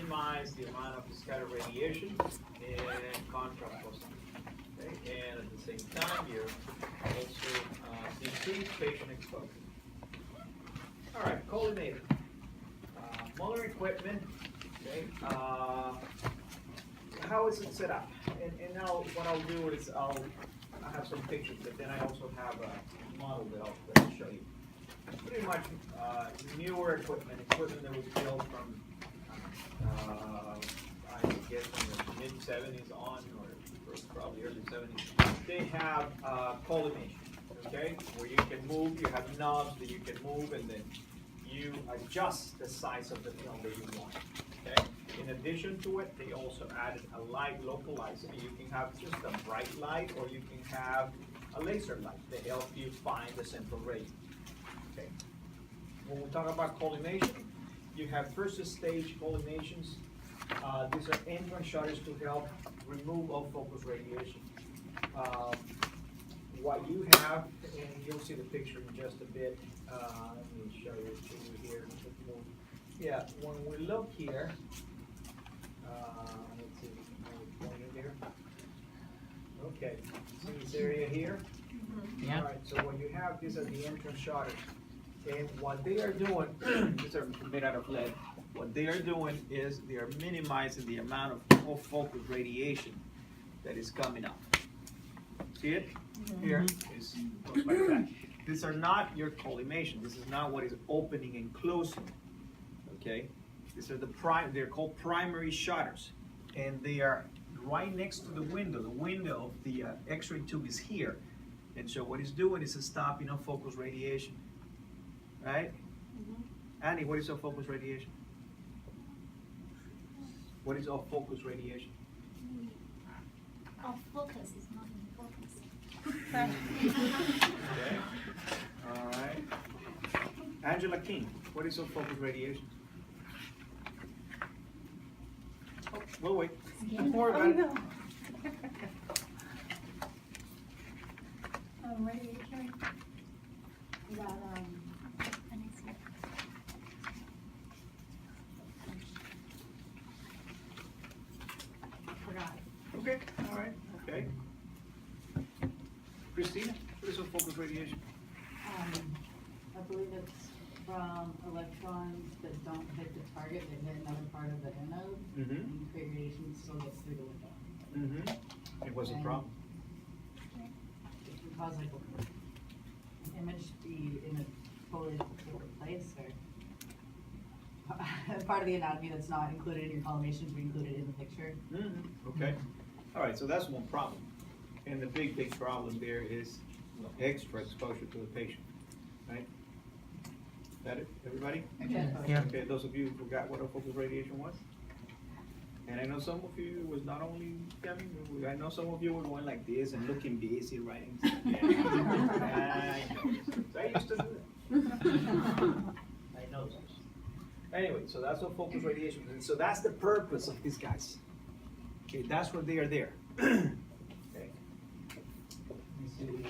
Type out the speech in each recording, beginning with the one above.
minimize the amount of scattered radiation and contrast loss. Okay? And at the same time, you also decrease patient exposure. All right, collimator. Molar equipment. Okay. How is it set up? And now what I'll do is I have some pictures, but then I also have a model that I'll show you. Pretty much newer equipment that was built from, I guess from the mid-70s on, or probably early 70s. They have collimation, okay, where you can move, you have knobs that you can move, and then you adjust the size of the film that you want, okay? In addition to it, they also added a light localizer. You can have just a bright light, or you can have a laser light that helps you find the central ray. Okay. When we talk about collimation, you have first stage collimations. These are entrance shutters to help remove off focus radiation. What you have, and you'll see the picture in just a bit. Let me show you here. Yeah, when we look here, let's see, pointing here. Okay, see this area here? Yeah. All right, so what you have, these are the entrance shutters. And what they are doing, these are made out of lead. What they are doing is they are minimizing the amount of off-focus radiation that is coming up. See it? Here, it's like that. These are not your collimation. This is not what is opening and closing. Okay? These are they're called primary shutters. And they are right next to the window. The window of the X-ray tube is here. And so what it's doing is stopping off-focus radiation. Right? Annie, what is off-focus radiation? What is off-focus radiation? Off focus is not in focus. Okay. All right. Angela King, what is off-focus radiation? Oh, we'll wait. Don't worry about it. Radiation. That forgot. Okay, all right, okay. Christina, what is off-focus radiation? I believe it's from electrons that don't hit the target, they hit another part of the anode, and create radiation still gets through the window. It was a problem. It can cause like an image to be in a totally different place, or part of the anatomy that's not included in your collimation to be included in the picture. Okay, all right, so that's one problem. And the big problem there is extra exposure to the patient, right? Is that it, everybody? Yeah. Okay, those of you who forgot what off-focus radiation was? And I know some of you was not only, I know some of you were going like this and looking busy writing. I know. So I used to do that. I know this. Anyway, so that's off-focus radiation. And so that's the purpose of these guys. Okay, that's what they are there. Okay. Let me see.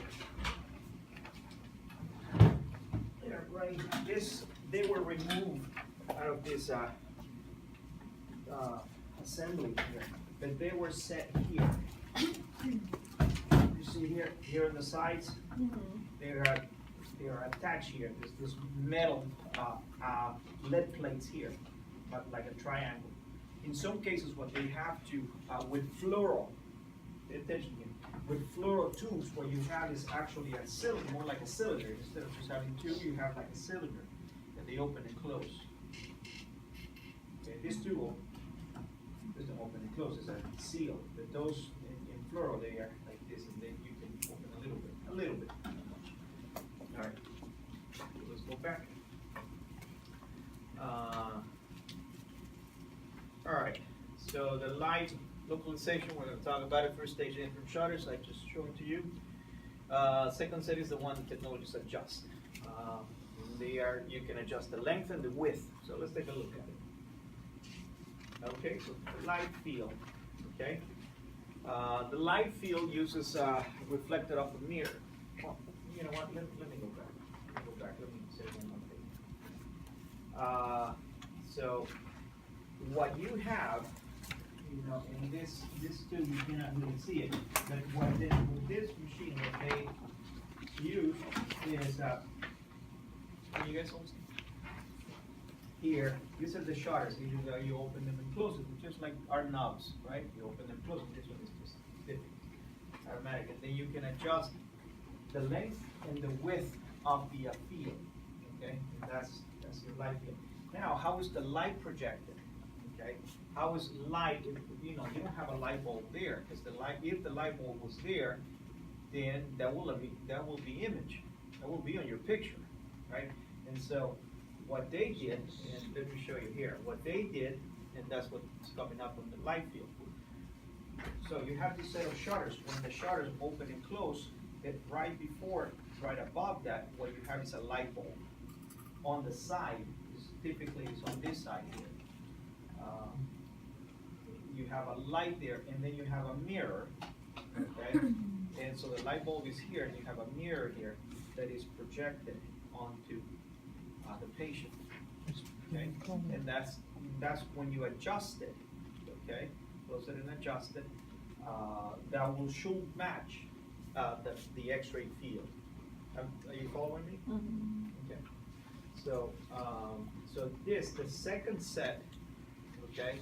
Yeah, right. They were removed out of this assembly here, but they were set here. You see here on the sides, they are attached here. There's this metal lead plates here, but like a triangle. In some cases, what they have to with fluoro, pay attention here. With fluoro tubes, what you have is actually a cylinder, more like a cylinder. Instead of just having two, you have like a cylinder that they open and close. Okay, this tube doesn't open and close, it's a seal. But those in fluoro, they are like this, and then you can open a little bit, not much. All right, let's go back. All right, so the light localization, we're going to talk about it. First stage entrance shutters, I just showed to you. Second set is the one the technologies adjust. You can adjust the length and the width. So let's take a look at it. Okay, so the light field. Okay, the light field uses reflected off a mirror. Well, you know what? Let me go back. Let me say one more thing. So what you have, you know, in this too, you cannot really see it, but what with this machine, what they use is, can you guys all see? Here, these are the shutters, you open them and close them, just like our knobs, right? You open them, close them, this one is just different, automatic, and then you can adjust the length and the width of the field, okay? And that's your light field. Now, how is the light projected, okay? How is light, you know, you don't have a light bulb there, because if the light bulb was there, then that will be image, that will be on your picture, right? And so, what they did, and let me show you here, what they did, and that's what's coming up on the light field. So you have this set of shutters. When the shutters open and close, right above that, what you have is a light bulb. On the side, typically it's on this side here. You have a light there, and then you have a mirror, okay? And so the light bulb is here, and you have a mirror here that is projected onto the patient, okay? And that's when you adjust it, okay? Close it and adjust it. That should match the X-ray field. Are you following me? Mm-hmm. Okay. So the second set, okay?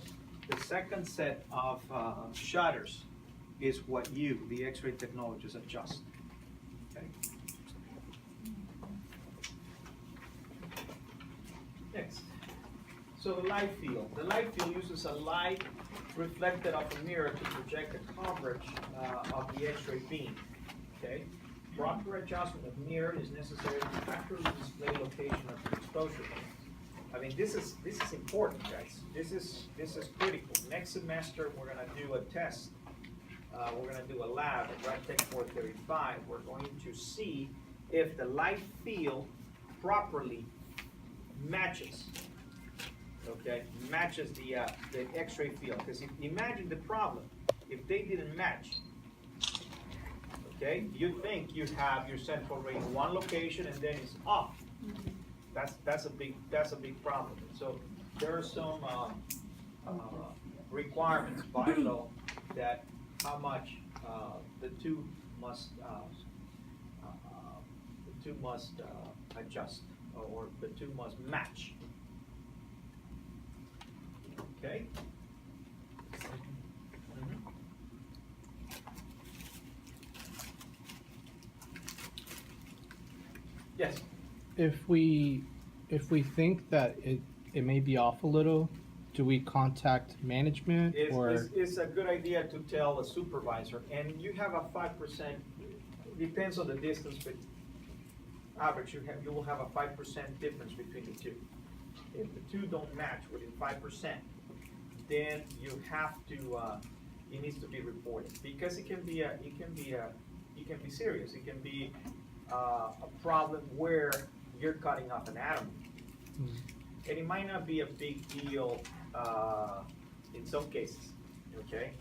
The second set of shutters is what the X-ray technologists adjust, okay? Next, so the light field. The light field uses a light reflected off a mirror to project the coverage of the X-ray beam. Okay, proper adjustment of mirror is necessary to accurately display location of the exposure points. I mean, this is important, guys. This is critical. Next semester, we're gonna do a test. We're gonna do a lab at Radt430. We're going to see if the light field properly matches, okay, matches the X-ray field. Because imagine the problem, if they didn't match, okay, you think you have your central ray in one location and then it's off. That's a big problem. So there are some requirements by law that how much the two must adjust, or the two must match. Okay? Yes? If we think that it may be off a little, do we contact management or? It's a good idea to tell a supervisor, and you have a 5%, depends on the distance, but average, you will have a 5% difference between the two. If the two don't match within 5%, then you have to, it needs to be reported, because it can be serious. It can be a problem where you're cutting off an atom. And it might not be a big deal in some cases, okay?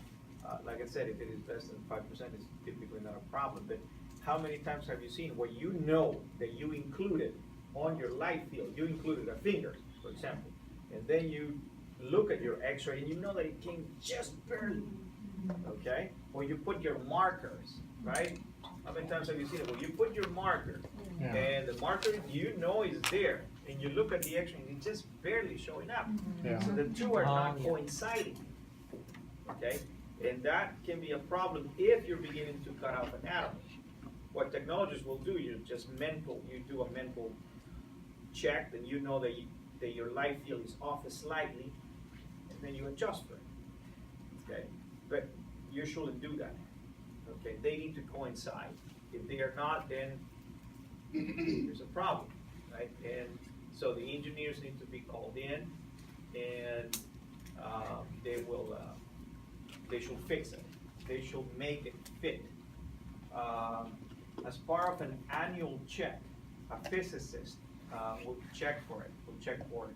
Like I said, if it is less than 5%, it's typically not a problem. But how many times have you seen where you know that you included on your light field, you included a finger, for example, and then you look at your X-ray and you know that it came just barely, okay? Or you put your markers, right? How many times have you seen it? Well, you put your marker, and the marker, you know, is there, and you look at the X-ray and it's just barely showing up. Yeah. So the two are not coinciding, okay? And that can be a problem if you're beginning to cut off an atom. What technologists will do, you do a mental check, and you know that your light field is off slightly, and then you adjust for it, okay? But you shouldn't do that, okay? They need to coincide. If they are not, then there's a problem, right? And so the engineers need to be called in, and they should fix it. They should make it fit. As part of an annual check, a physicist will check for it. Will check for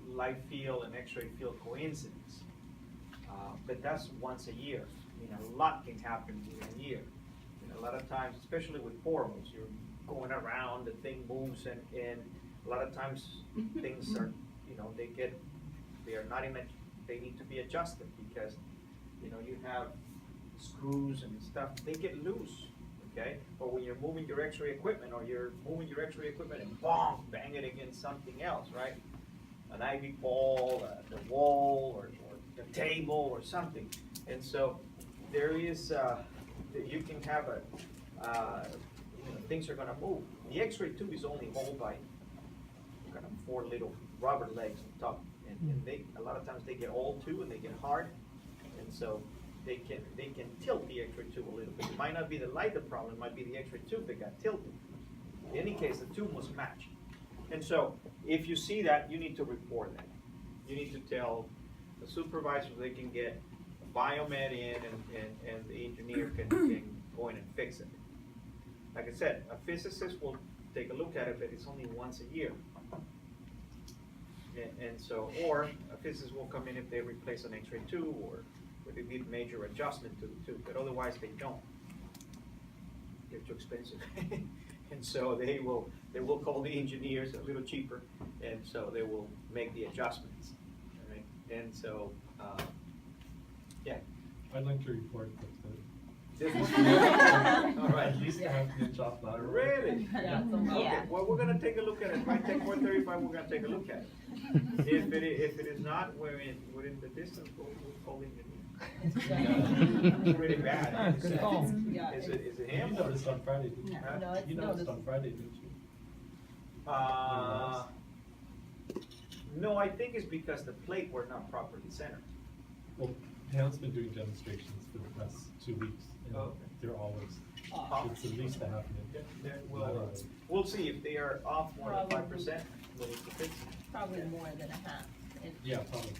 light field and X-ray field coincidence. But that's once a year. I mean, a lot can happen in a year. You know, a lot of times, especially with portals, you're going around, the thing moves, and a lot of times things are, you know, they get they are not they need to be adjusted because, you know, you have screws and stuff, they get loose, okay? Or when you're moving your X-ray equipment, or you're moving your X-ray equipment and bang it against something else, right? An IV ball, the wall, or the table, or something. And so there is, you can have you know, things are gonna move. The X-ray tube is only held by kind of 4 little rubber legs on top, and they, a lot of times they get old too, and they get hard, and so they can tilt the X-ray tube a little bit. It might not be the light the problem, it might be the X-ray tube that got tilted. In any case, the tube must match. And so, if you see that, you need to report that. You need to tell the supervisor they can get a biomed in, and the engineer can go in and fix it. Like I said, a physicist will take a look at it, but it's only once a year. And so, or a physicist will come in if they replace an X-ray tube, or if they need major adjustment to the tube, but otherwise they don't. They're too expensive. And so they will call the engineers, a little cheaper, and so they will make the adjustments. All right? And so, yeah. I'd like to report that This one? All right. at least a half-inch off lateral. Really? Yeah. Okay, well, we're gonna take a look at it. By Tech 435, we're gonna take a look at it. If it is not within the distance, we'll call the engineer. It's pretty bad. Good call. Is it You him? noticed on Friday, didn't you? Huh? No, it's You noticed on Friday, didn't you? No, I think it's because the plate were not properly centered. Well, Pam's been doing demonstrations for the past 2 weeks, and Oh, okay. they're always, Oh. it's at least a half inch. Then we'll see if they are off more than 5%, we'll need to fix it. Probably more than a half. Yeah, probably.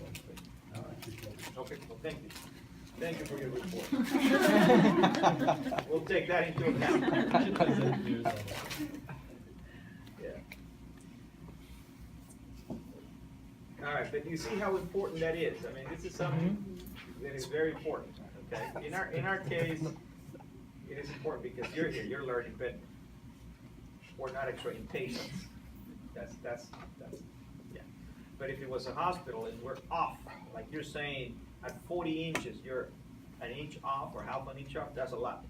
I appreciate it. Okay, well, thank you. Thank you for your report. We'll take that into account. Because engineers are- Yeah. All right, but you see how important that is. I mean, this is something that is very important, okay? In our case, it is important because you're here, you're learning, but we're not X-raying patients. That's, yeah. But if it was a hospital and we're off, like you're saying, at 40 inches, you're an inch off or half an inch off, that's a lot.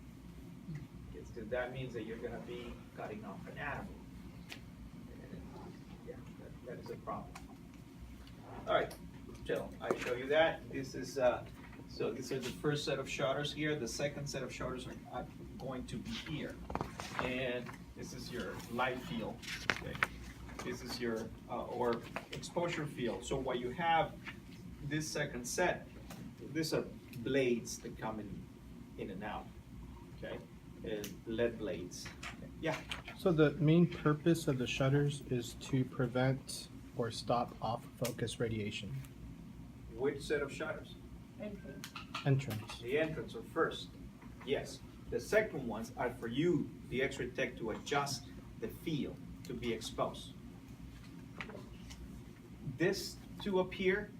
Because that means that you're gonna be cutting off anatomy. Yeah, that is a problem. All right, so I show you that. This is, so these are the first set of shutters here. The second set of shutters are going to be here. And this is your light field, okay? This is your, or exposure field. So what you have, this second set, these are blades that come in and out, okay? And lead blades. Yeah. So the main purpose of the shutters is to prevent or stop off-focus radiation. Which set of shutters? Entrance. The entrance are first, yes. The second ones are for you, the X-ray tech, to adjust the field to be exposed. This two up here,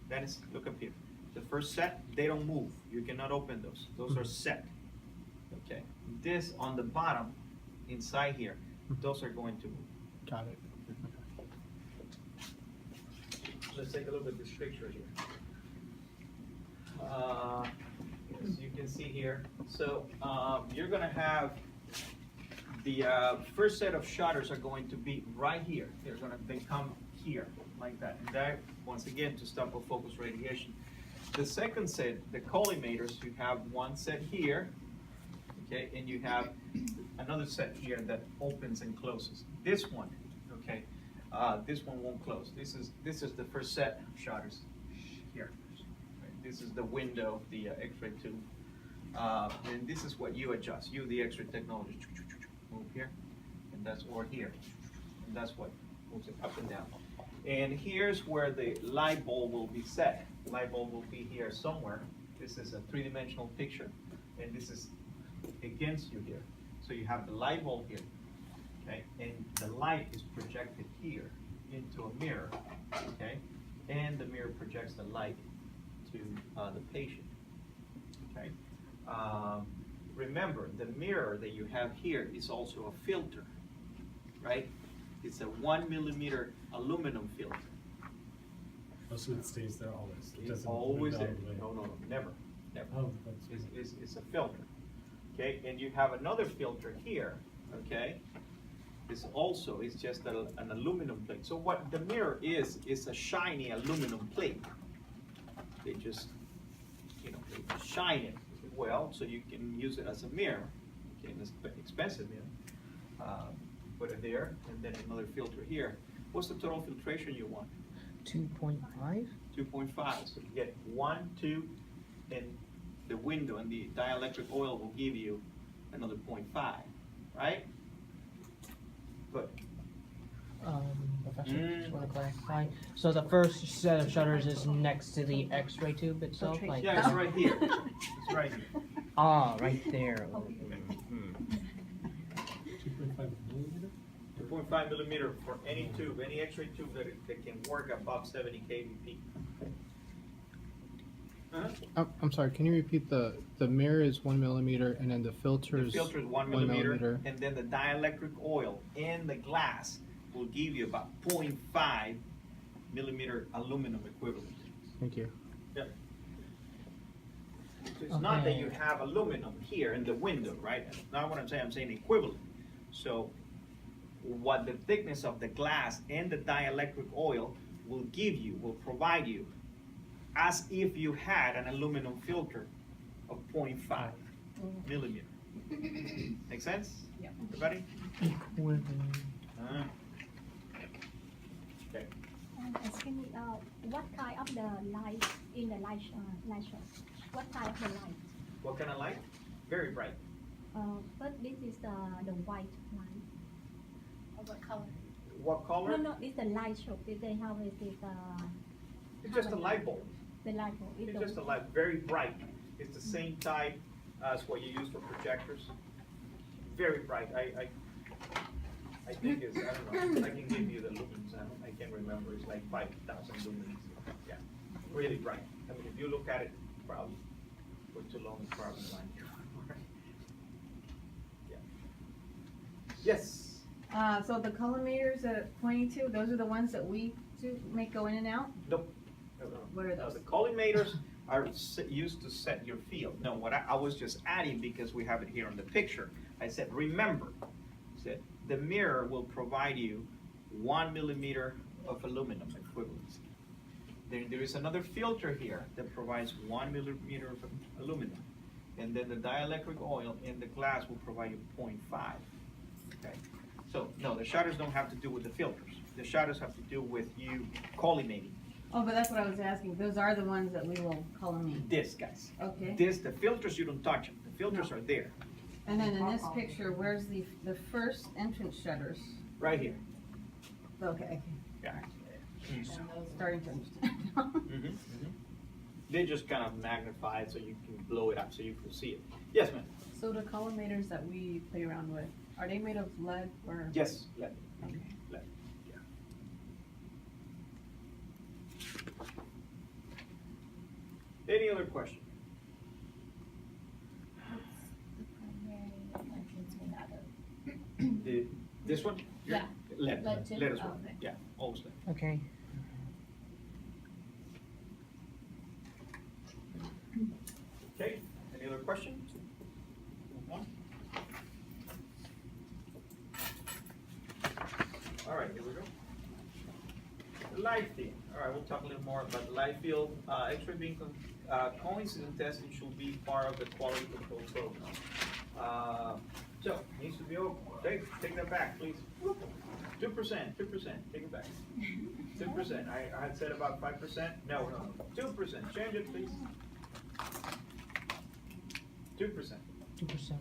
that is, look up here. The first set, they don't move. You cannot open those. Those are set. Okay. This on the bottom, inside here, those are going to move. Got it. Let's take a look at this picture here. As you can see here, so you're gonna have the first set of shutters are going to be right here. They come here like that. And that, once again, to stop a focus radiation. The second set, the collimators, you have one set here, okay, and you have another set here that opens and closes. This one, okay, this one won't close. This is the first set of shutters here. Right? This is the window, the X-ray tube, and this is what you adjust. You, the X-ray technology, move here, and that's or here, and that's what moves it up and down. And here's where the light bulb will be set. The light bulb will be here somewhere. This is a three-dimensional picture, and this is against you here. So you have the light bulb here, okay? And the light is projected here into a mirror, okay? And the mirror projects the light to the patient, okay? Remember, the mirror that you have here is also a filter, right? It's a 1 millimeter aluminum filter. Oh, so it stays there always? It It's doesn't always move out there. of the way? No, never, never. Oh, that's. It's a filter. Okay, and you have another filter here, okay? It's just an aluminum plate. So what the mirror is a shiny aluminum plate. They just, they just shine it well, so you can use it as a mirror. Okay, it's expensive mirror. Put it there, and then another filter here. What's the total filtration you want? 2.5? 2.5. So you get 1, 2, and the window and the dielectric oil will give you another 0.5, right? Good. Professor, just want to clarify. So the first set of shutters is next to the X-ray tube itself? Like, Yeah, it's right here. It's right here. ah, right there. 2.5 millimeter? 2.5 millimeter for any tube, any X-ray tube that can work above 70 kVp. I'm sorry, can you repeat the mirror is 1 millimeter and then the filter The is filter is 1 millimeter, and then the dielectric oil in the glass will give you about 0.5 millimeter aluminum equivalent. Thank you. Yep. So it's not that Okay. you have aluminum here in the window, right? That's not what I'm saying equivalent. So what the thickness of the glass and the dielectric oil will give you, will provide you, as if you had an aluminum filter of 0.5 millimeter. Make sense? Yep. Everybody? Equivalent. Okay. Excuse me, what kind of the light in the light show? What kind of the light? What kind of light? Very bright. But this is the white light. Of what color? What color? No, it's the light show. They have it is It's just a light bulb. the light bulb. It's just a light, very bright. It's the same type as what you use for projectors. Very bright. I think it's, I don't know, I can give you the lumens. I can't remember. It's like 5,000 lumens. Yeah, really bright. I mean, if you look at it, probably for too long, it's probably blind you. Yeah. Yes. So the collimators at 22, those are the ones that we do make go in and out? Nope. No. What are those? The collimators are used to set your field. No, what I was just adding, because we have it here on the picture, I said, remember, I said, the mirror will provide you 1 millimeter of aluminum equivalency. Then there is another filter here that provides 1 millimeter of aluminum. And then the dielectric oil in the glass will provide you 0.5. Okay? So, no, the shutters don't have to do with the filters. The shutters have to do with you collimating. Oh, but that's what I was asking. Those are the ones that we will collimate. This, guys. Okay. The filters, you don't touch them. The filters are there, And then in this picture, where's the first entrance shutters? right here. Okay, Yeah. And those starting to understand. They just kind of magnify it so you can blow it up so you can see it. Yes, ma'am. So the collimators that we play around with, are they made of lead or? Yes, let. Okay. Let. Yeah. Any other question? This one? Yeah. Let. Lead too? Let as Oh, well. okay. Yeah, always let. Okay. Okay, any other questions? One? All right, here we go. The light field. All right, we'll talk a little more about the light field. X-ray beam coincident testing should be part of the quality control program. So, needs to be open. Take that back, please. 2%, 2%, take it back. 2%, I had said about 5%. No, 2%, change it, please. 2%. 2%.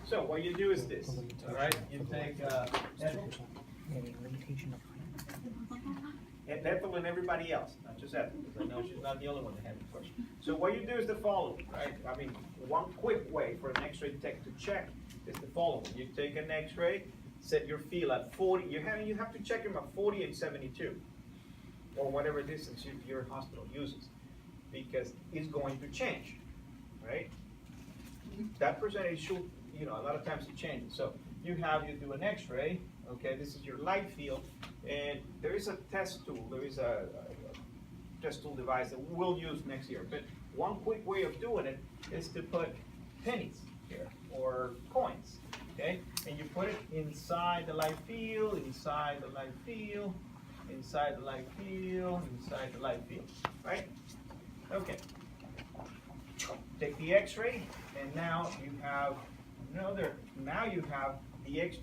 So what you do is this, all right? You take Ethel Limitation of and everybody else, not just Ethel, because I know she's not the only one that had the question. So what you do is the following, right? I mean, one quick way for an X-ray tech to check is the following. You take an X-ray, set your field at 40. You have to check them at 40 and 72, or whatever distance your hospital uses, because it's going to change, right? That percentage should, a lot of times it changes. So you do an x-ray, okay, this is your light field, and there is a test tool, there is a test tool device that we'll use next year, but one quick way of doing it is to put pennies here, or coins, okay, and you put it inside the light field, inside the light field, inside the light field, inside the light field, right? Okay. Take the x-ray, and now you have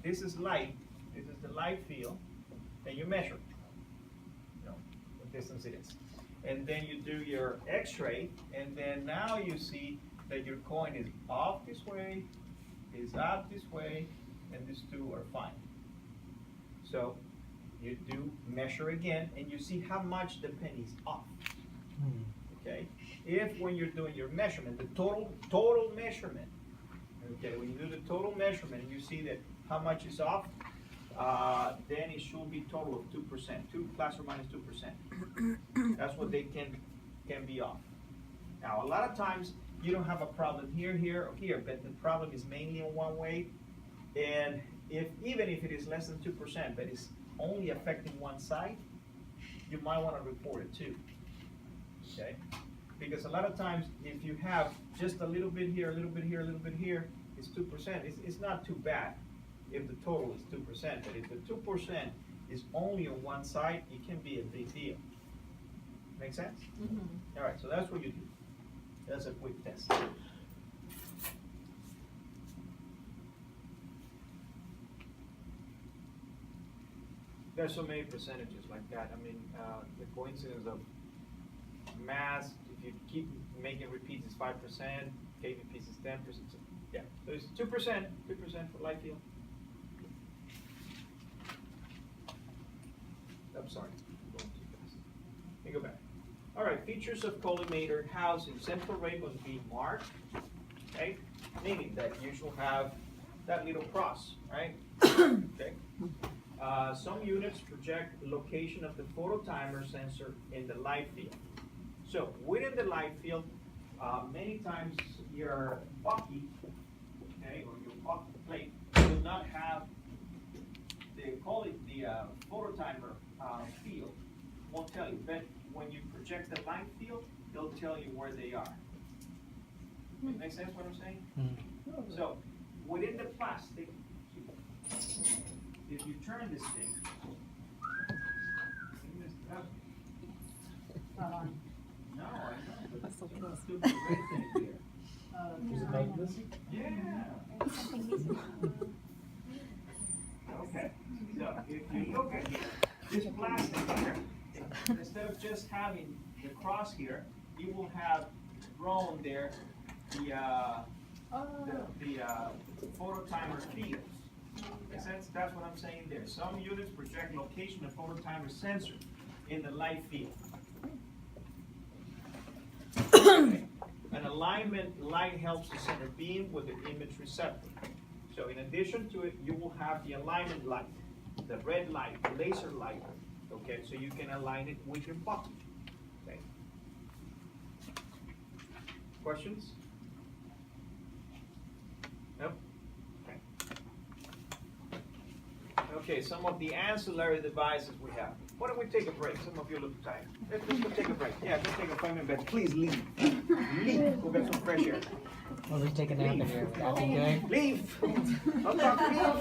this is light, this is the light field, and you measure, what distance it is. And then you do your x-ray, and then now you see that your coin is off this way, is up this way, and these two are fine. So you do measure again, and you see how much the penny is off. Okay? If when you're doing your measurement, the total measurement, okay, when you do the total measurement, you see that how much is off, then it should be total of 2%, 2 plus or minus 2%. That's what they can be off. Now, a lot of times you don't have a problem here, here, or here, but the problem is mainly in one way, and even if it is less than 2%, but it's only affecting one side, you might want to report it too. Okay? Because a lot of times, if you have just a little bit here, a little bit here, a little bit here, it's 2%. It's not too bad if the total is 2%, but if the 2% is only on one side, it can be a big deal. Make sense? Mm-hmm. All right, so that's what you do. That's a quick test. There's so many percentages like that. I mean, the coincidence of mass, if you keep making repeats, is 5%, KVPs is 10%. So, yeah, so it's 2%, 2% for light field. I'm sorry, I'm going too fast. Let me go back. All right, features of collimator housing. Central rate must be marked, okay? Meaning that you should have that little cross, right? Okay. Some units project the location of the phototimer sensor in the light field. So within the light field, many times your bucky, okay, or your bucky plate will not have, they call it the phototimer field, won't tell you, but when you project the light field, they'll tell you where they are. Make sense what I'm saying? So within the plastic, if you turn this thing, Not on. no, I know, but it's stupid red thing here. Is it like this? Yeah. Something missing. Okay, so if you look at here, this plastic here, instead of just having the cross here, you will have drawn there the phototimer fields. Makes sense? That's what I'm saying there. Some units project location of phototimer sensor in the light field. Okay. An alignment light helps the center beam with the image receptor. So in addition to it, you will have the alignment light, the red light, the laser light, okay, so you can align it with your bucket. Okay. Questions? Nope? Okay. Okay, some of the ancillary devices we have. Why don't we take a break? Some of you look tired. Let's go take a break. Yeah, let's take a 5-minute break. Please leave. Leave. Go get some fresh air. Well, we take a nap in here. Would that be good? Leave. I'm talking to you.